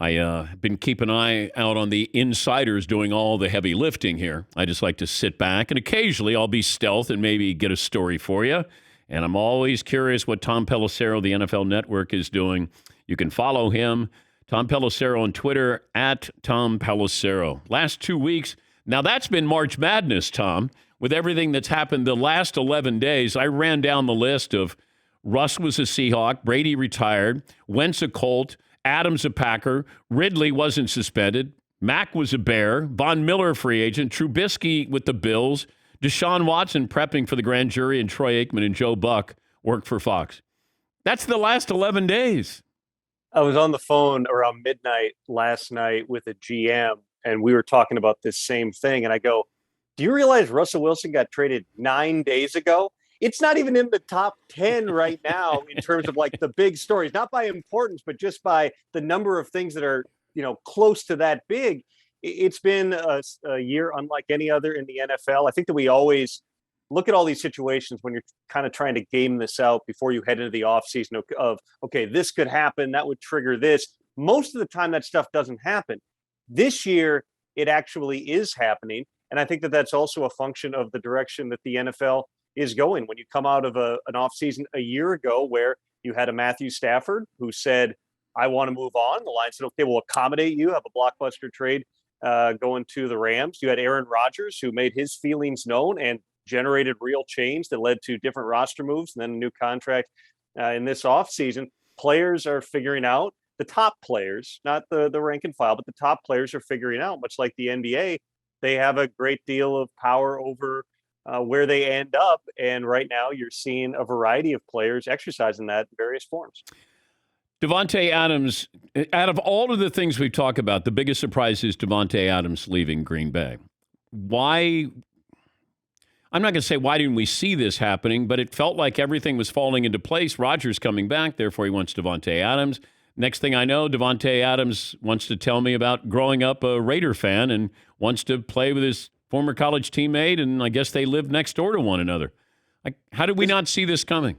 I've been keeping an eye out on the insiders doing all the heavy lifting here. I just like to sit back, and occasionally I'll be stealth and maybe get a story for you. And I'm always curious what Tom Pelissero, the NFL Network, is doing. You can follow him, Tom Pelissero, on Twitter, at Tom Pelissero. Last 2 weeks, now that's been March Madness, Tom, with everything that's happened the last 11 days. I ran down the list of Russ was a Seahawk, Brady retired, Wentz a Colt, Adams a Packer, Ridley wasn't suspended, Mack was a Bear, Von Miller free agent, Trubisky with the Bills, Deshaun Watson prepping for the grand jury, and Troy Aikman and Joe Buck worked for Fox. That's the last 11 days. I was on the phone around midnight last night with a GM, and we were talking about this same thing. And I go, do you realize Russell Wilson got traded 9 days ago? It's not even in the top 10 right now in terms of like the big stories, not by importance, but just by the number of things that are, close to that big. It's been a year unlike any other in the NFL. I think that we always look at all these situations when you're kind of trying to game this out before you head into the offseason of, okay, this could happen, that would trigger this. Most of the time that stuff doesn't happen. This year, it actually is happening. And I think that that's also a function of the direction that the NFL is going. When you come out of an offseason a year ago where you had a Matthew Stafford who said, I want to move on. The line said, okay, we'll accommodate you, have a blockbuster trade going to the Rams. You had Aaron Rodgers who made his feelings known and generated real change that led to different roster moves and then a new contract in this offseason. Players are figuring out, the top players, not the rank and file, but the top players are figuring out, much like the NBA, they have a great deal of power over where they end up. And right now you're seeing a variety of players exercising that in various forms. Davante Adams, out of all of the things we've talked about, the biggest surprise is Davante Adams leaving Green Bay. Why? I'm not going to say why didn't we see this happening, but it felt like everything was falling into place. Rodgers coming back, therefore he wants Davante Adams. Next thing I know, Davante Adams wants to tell me about growing up a Raider fan and wants to play with his former college teammate, and I guess they live next door to one another. How did we not see this coming?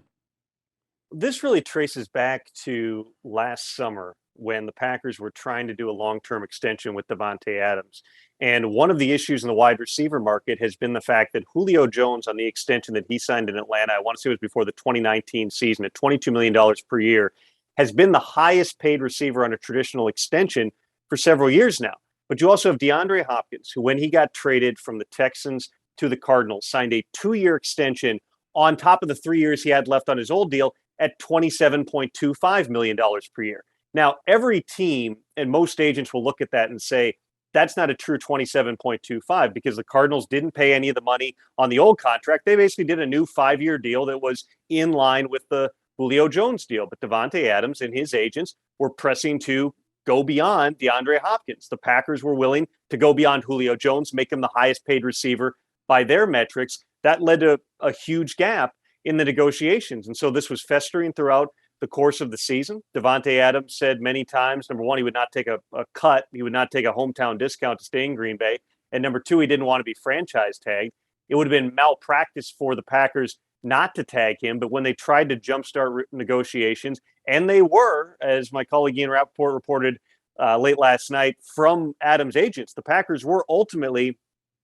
This really traces back to last summer when the Packers were trying to do a long-term extension with Davante Adams. And one of the issues in the wide receiver market has been the fact that Julio Jones, on the extension that he signed in Atlanta, I want to say it was before the 2019 season, at $22 million per year, has been the highest paid receiver on a traditional extension for several years now. But you also have DeAndre Hopkins, who, when he got traded from the Texans to the Cardinals, signed a 2-year extension on top of the 3 years he had left on his old deal at $27.25 million per year. Now, every team and most agents will look at that and say, that's not a true 27.25 because the Cardinals didn't pay any of the money on the old contract. They basically did a new 5-year deal that was in line with the Julio Jones deal. But Davante Adams and his agents were pressing to go beyond DeAndre Hopkins. The Packers were willing to go beyond Julio Jones, make him the highest paid receiver by their metrics. That led to a huge gap in the negotiations. And so this was festering throughout the course of the season. Davante Adams said many times, number one, he would not take a cut. He would not take a hometown discount to stay in Green Bay. And number two, he didn't want to be franchise tagged. It would have been malpractice for the Packers not to tag him. But when they tried to jumpstart negotiations, and they were, as my colleague Ian Rappaport reported late last night from Adams' agents, the Packers were ultimately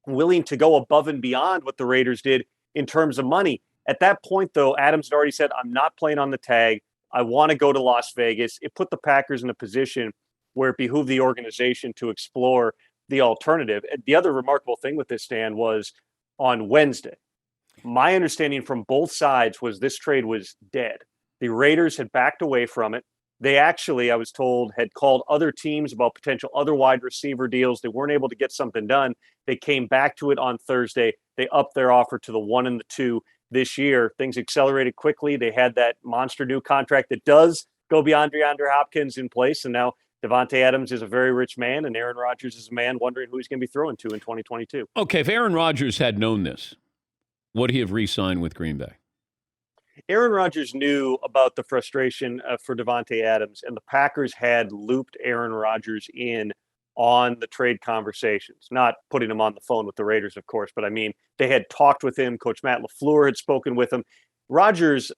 willing to go above and beyond what the Raiders did in terms of money. At that point, though, Adams had already said, I'm not playing on the tag. I want to go to Las Vegas. It put the Packers in a position where it behooved the organization to explore the alternative. The other remarkable thing with this, Dan, was on Wednesday. My understanding from both sides was this trade was dead. The Raiders had backed away from it. They actually, I was told, had called other teams about potential other wide receiver deals. They weren't able to get something done. They came back to it on Thursday. They upped their offer to the 1 and the 2 this year. Things accelerated quickly. They had that monster new contract that does go beyond DeAndre Hopkins in place. And now Davante Adams is a very rich man, and Aaron Rodgers is a man wondering who he's going to be throwing to in 2022. Okay, if Aaron Rodgers had known this, would he have re-signed with Green Bay? Aaron Rodgers knew about the frustration for Davante Adams, and the Packers had looped Aaron Rodgers in on the trade conversations, not putting him on the phone with the Raiders, of course, but I mean, they had talked with him. Coach Matt LaFleur had spoken with him. Rodgers,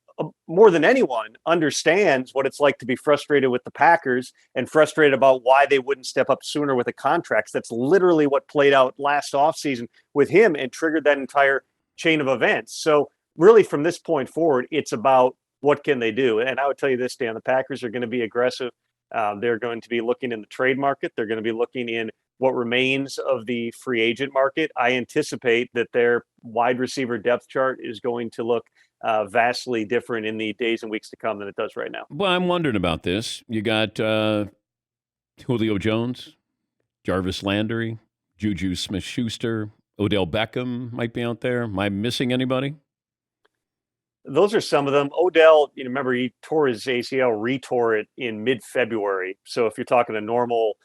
more than anyone, understands what it's like to be frustrated with the Packers and frustrated about why they wouldn't step up sooner with the contracts. That's literally what played out last offseason with him and triggered that entire chain of events. So really from this point forward, it's about what can they do. And I would tell you this, Dan, the Packers are going to be aggressive. They're going to be looking in the trade market. They're going to be looking in what remains of the free agent market. I anticipate that their wide receiver depth chart is going to look vastly different in the days and weeks to come than it does right now. Well, I'm wondering about this. You got Julio Jones, Jarvis Landry, Juju Smith-Schuster, Odell Beckham might be out there. Am I missing anybody? Those are some of them. Odell, you remember he tore his ACL, retore it in mid-February. So if you're talking a normal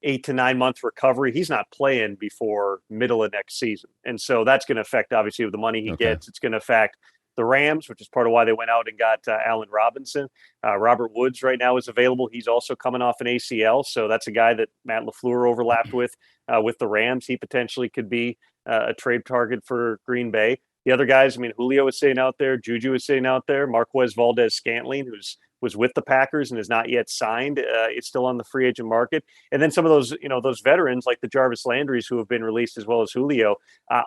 8 to 9 month recovery, he's not playing before middle of next season. And so that's going to affect, obviously, with the money he gets. It's going to affect the Rams, which is part of why they went out and got Allen Robinson. Robert Woods right now is available. He's also coming off an ACL. So that's a guy that Matt LaFleur overlapped with the Rams. He potentially could be a trade target for Green Bay. The other guys, I mean, Julio is sitting out there. Juju is sitting out there. Marquez Valdez-Scantling, was with the Packers and is not yet signed. It's still on the free agent market. And then some of those, those veterans like the Jarvis Landrys who have been released as well as Julio,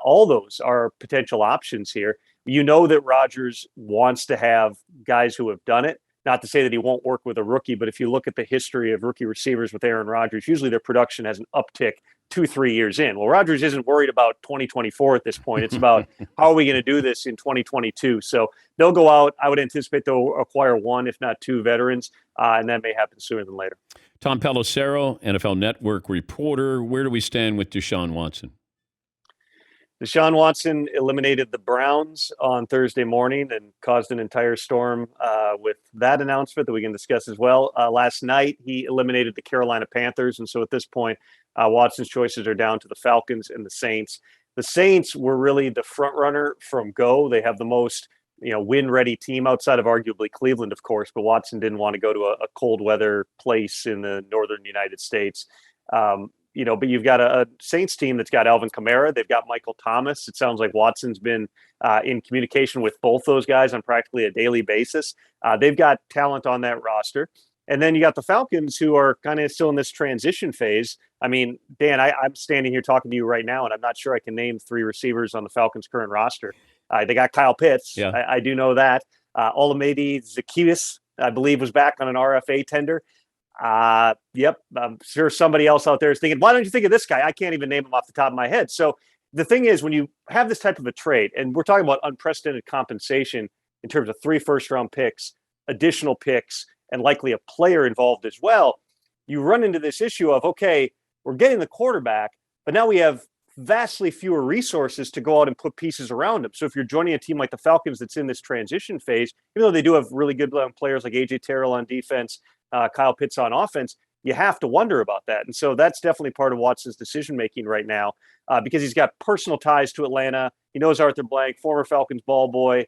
all those are potential options here. You know that Rodgers wants to have guys who have done it. Not to say that he won't work with a rookie, but if you look at the history of rookie receivers with Aaron Rodgers, usually their production has an uptick 2-3 years in. Well, Rodgers isn't worried about 2024 at this point. It's about how are we going to do this in 2022. So they'll go out. I would anticipate they'll acquire one, if not two veterans, and that may happen sooner than later. Tom Pelissero, NFL Network reporter. Where do we stand with Deshaun Watson? Deshaun Watson eliminated the Browns on Thursday morning and caused an entire storm with that announcement that we can discuss as well. Last night, he eliminated the Carolina Panthers. And so at this point, Watson's choices are down to the Falcons and the Saints. The Saints were really the front runner from go. They have the most win-ready team outside of arguably Cleveland, of course, but Watson didn't want to go to a cold weather place in the northern United States. But you've got a Saints team that's got Alvin Kamara. They've got Michael Thomas. It sounds like Watson's been in communication with both those guys on practically a daily basis. They've got talent on that roster. And then you got the Falcons who are kind of still in this transition phase. I mean, Dan, I'm standing here talking to you right now, and I'm not sure I can name 3 receivers on the Falcons' current roster. They got Kyle Pitts. Yeah. I do know that. Olamide Zaccheaus, I believe, was back on an RFA tender. Yep. I'm sure somebody else out there is thinking, why don't you think of this guy? I can't even name him off the top of my head. So the thing is, when you have this type of a trade, and we're talking about unprecedented compensation in terms of 3 first-round picks, additional picks, and likely a player involved as well, you run into this issue of, okay, we're getting the quarterback, but now we have vastly fewer resources to go out and put pieces around him. So if you're joining a team like the Falcons that's in this transition phase, even though they do have really good players like A.J. Terrell on defense, Kyle Pitts on offense, you have to wonder about that. And so that's definitely part of Watson's decision-making right now because he's got personal ties to Atlanta. He knows Arthur Blank, former Falcons ball boy.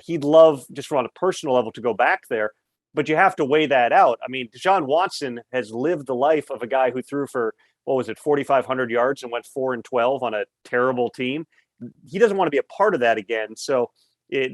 He'd love just on a personal level to go back there, but you have to weigh that out. I mean, Deshaun Watson has lived the life of a guy who threw for, 4,500 yards and went 4-12 on a terrible team. He doesn't want to be a part of that again. So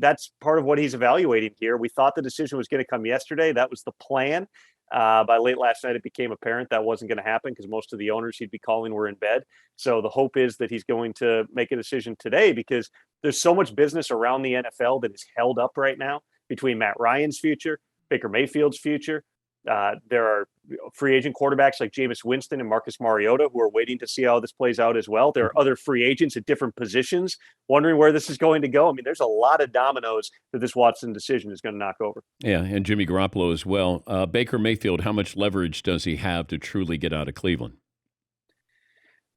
that's part of what he's evaluating here. We thought the decision was going to come yesterday. That was the plan. By late last night, it became apparent that wasn't going to happen because most of the owners he'd be calling were in bed. So the hope is that he's going to make a decision today because there's so much business around the NFL that is held up right now between Matt Ryan's future, Baker Mayfield's future. There are free agent quarterbacks like Jameis Winston and Marcus Mariota who are waiting to see how this plays out as well. There are other free agents at different positions wondering where this is going to go. I mean, there's a lot of dominoes that this Watson decision is going to knock over. Yeah, and Jimmy Garoppolo as well. Baker Mayfield, how much leverage does he have to truly get out of Cleveland?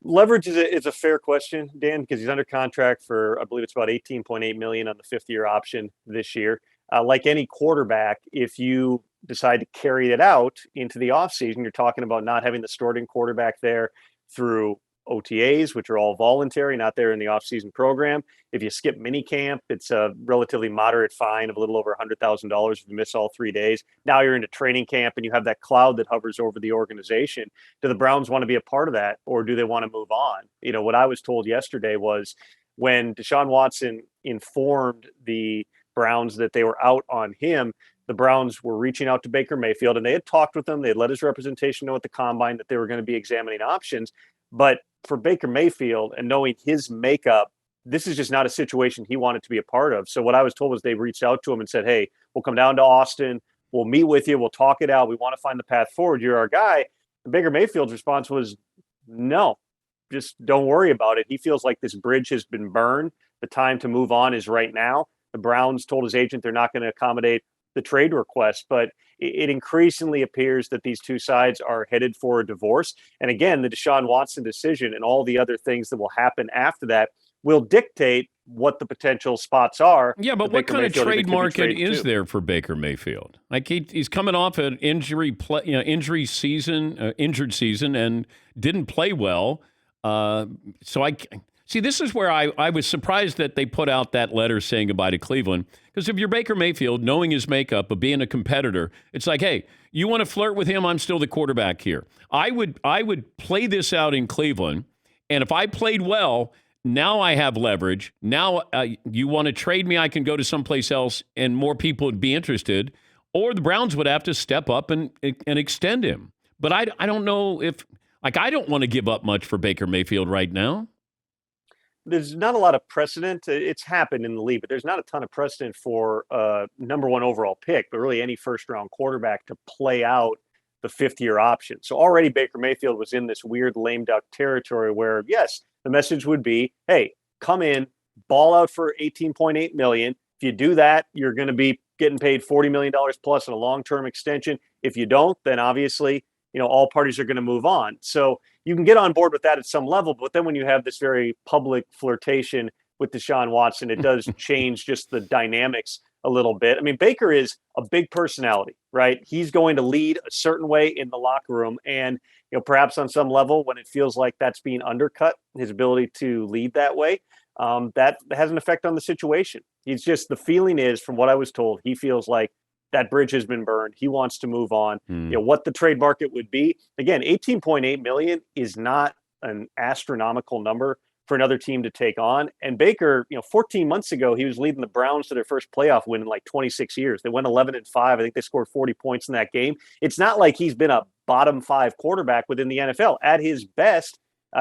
Leverage is a fair question, Dan, because he's under contract for, I believe it's about $18.8 million on the 5th-year option this year. Like any quarterback, if you decide to carry it out into the offseason, you're talking about not having the starting quarterback there through OTAs, which are all voluntary, not there in the offseason program. If you skip minicamp, it's a relatively moderate fine of a little over $100,000 if you miss all 3 days. Now you're into training camp and you have that cloud that hovers over the organization. Do the Browns want to be a part of that, or do they want to move on? What I was told yesterday was when Deshaun Watson informed the Browns that they were out on him. The Browns were reaching out to Baker Mayfield, and they had talked with him. They had let his representation know at the combine that they were going to be examining options. But for Baker Mayfield and knowing his makeup, this is just not a situation he wanted to be a part of. So what I was told was they reached out to him and said, hey, we'll come down to Austin. We'll meet with you. We'll talk it out. We want to find the path forward. You're our guy. And Baker Mayfield's response was, no, just don't worry about it. He feels like this bridge has been burned. The time to move on is right now. The Browns told his agent they're not going to accommodate the trade request, but it increasingly appears that these two sides are headed for a divorce. And again, the Deshaun Watson decision and all the other things that will happen after that will dictate what the potential spots are. Yeah, but what kind of trade market is there for Baker Mayfield? Like he's coming off an injured season, and didn't play well. So I see. This is where I was surprised that they put out that letter saying goodbye to Cleveland. Because if you're Baker Mayfield, knowing his makeup of being a competitor, it's like, hey, you want to flirt with him? I'm still the quarterback here. I would play this out in Cleveland, and if I played well. Now I have leverage. Now you want to trade me, I can go to someplace else and more people would be interested. Or the Browns would have to step up and extend him. But I don't know if, like, I don't want to give up much for Baker Mayfield right now. There's not a lot of precedent. It's happened in the league, but there's not a ton of precedent for number one overall pick, but really any first-round quarterback to play out the fifth-year option. So already Baker Mayfield was in this weird lame duck territory where, yes, the message would be, hey, come in, ball out for $18.8 million. If you do that, you're going to be getting paid $40 million plus in a long-term extension. If you don't, then obviously, all parties are going to move on. So you can get on board with that at some level. But then when you have this very public flirtation with Deshaun Watson, it does change just the dynamics a little bit. I mean, Baker is a big personality, right? He's going to lead a certain way in the locker room. And, perhaps on some level, when it feels like that's being undercut, his ability to lead that way, that has an effect on the situation. He's just, the feeling is, from what I was told, he feels like that bridge has been burned. He wants to move on. What the trade market would be. Again, $18.8 million is not an astronomical number for another team to take on. And Baker, 14 months ago, he was leading the Browns to their first playoff win in like 26 years. They went 11-5. I think they scored 40 points in that game. It's not like he's been a bottom five quarterback within the NFL. At his best,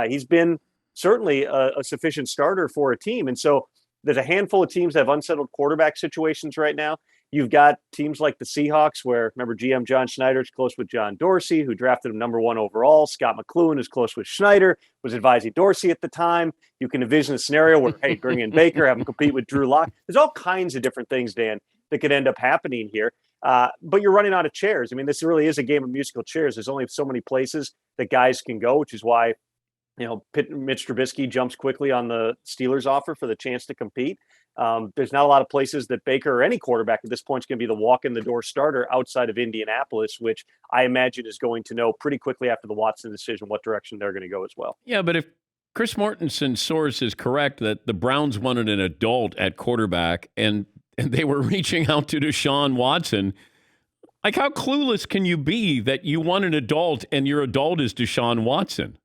he's been certainly a sufficient starter for a team. And so there's a handful of teams that have unsettled quarterback situations right now. You've got teams like the Seahawks, where, remember, GM John Schneider is close with John Dorsey, who drafted him number one overall. Scott McCloughan is close with Schneider, was advising Dorsey at the time. You can envision a scenario where, hey, bring in Baker, have him compete with Drew Lock. There's all kinds of different things, Dan, that could end up happening here. But you're running out of chairs. I mean, this really is a game of musical chairs. There's only so many places that guys can go, which is why, Mitch Trubisky jumps quickly on the Steelers offer for the chance to compete. There's not a lot of places that Baker or any quarterback at this point is going to be the walk-in-the-door starter outside of Indianapolis, which I imagine is going to know pretty quickly after the Watson decision what direction they're going to go as well. Yeah, but if Chris Mortensen's source is correct that the Browns wanted an adult at quarterback and they were reaching out to Deshaun Watson, like, how clueless can you be that you want an adult and your adult is Deshaun Watson?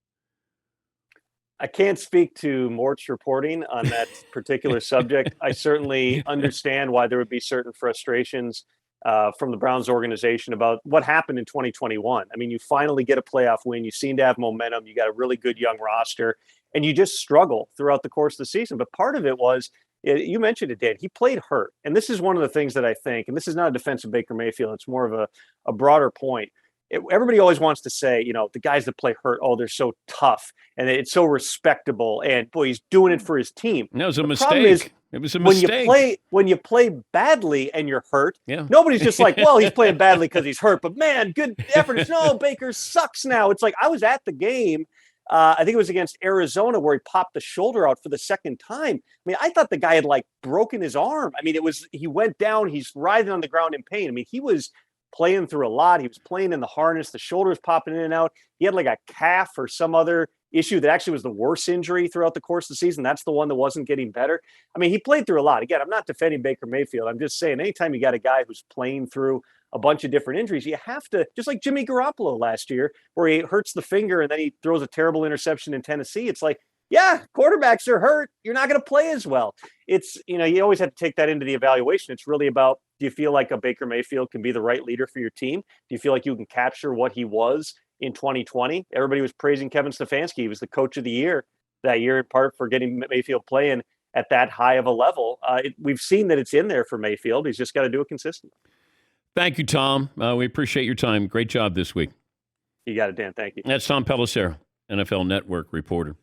I can't speak to Mort's reporting on that particular subject. I certainly understand why there would be certain frustrations from the Browns organization about what happened in 2021. I mean, you finally get a playoff win. You seem to have momentum. You got a really good young roster, and you just struggle throughout the course of the season. But part of it was, you mentioned it, Dan, he played hurt. And this is one of the things that I think, and this is not a defense of Baker Mayfield, it's more of a broader point. Everybody always wants to say, the guys that play hurt, oh, they're so tough and it's so respectable. And boy, he's doing it for his team. No, it was a mistake. It was a mistake. When you play badly and you're hurt, nobody's just like, well, he's playing badly because he's hurt. But man, good effort. No, Baker sucks now. It's like, I was at the game. I think it was against Arizona where he popped the shoulder out for the second time. I mean, I thought the guy had like broken his arm. I mean, he went down. He's writhing on the ground in pain. I mean, he was playing through a lot. He was playing in the harness. The shoulders popping in and out. He had like a calf or some other issue that actually was the worst injury throughout the course of the season. That's the one that wasn't getting better. I mean, he played through a lot. Again, I'm not defending Baker Mayfield. I'm just saying anytime you got a guy who's playing through a bunch of different injuries, you have to, just like Jimmy Garoppolo last year, where he hurts the finger and then he throws a terrible interception in Tennessee. It's like, Yeah, quarterbacks are hurt. You're not going to play as well. It's, you always have to take that into the evaluation. It's really about, do you feel like a Baker Mayfield can be the right leader for your team? Do you feel like you can capture what he was in 2020? Everybody was praising Kevin Stefanski. He was the coach of the year that year, in part for getting Mayfield playing at that high of a level. We've seen that it's in there for Mayfield. He's just got to do it consistently. Thank you, Tom. We appreciate your time. Great job this week. You got it, Dan. Thank you. That's Tom Pelissero, NFL Network reporter.